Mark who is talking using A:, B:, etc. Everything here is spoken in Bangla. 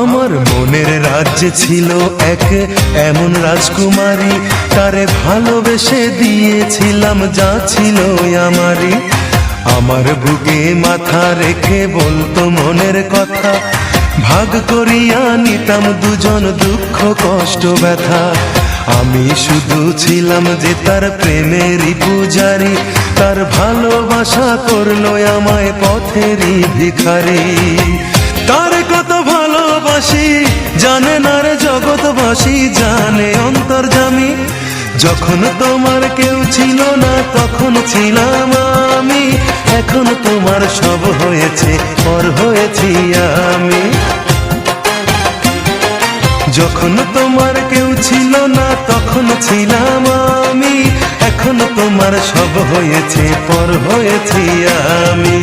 A: আমার মনের রাজ্যে ছিল এক এমন রাজকুমারী, তারে ভালোবেসে দিয়েছিলাম যা ছিল আমারই। আমার বুকে মাথা রেখে বলতো মনের কথা, ভাগ করিয়া নিতাম দুজন দুঃখ কষ্ট ব্যথা। আমি শুধু ছিলাম যে তার প্রেমেরই পূজারি, তার ভালোবাসা করলো আমায় পথেরই ভিখারি। তার কত ভালোবাসি জানে না রে জগৎবাসী, জানে অন্তর্যামী। যখন তোমার কেউ ছিল না তখন ছিলাম আমি, এখন তোমার সব হয়েছে পর হয়েছি আমি। যখন তোমার কেউ ছিল না তখন ছিলাম আমি, এখন তোমার সব হয়েছে পর হয়েছি আমি।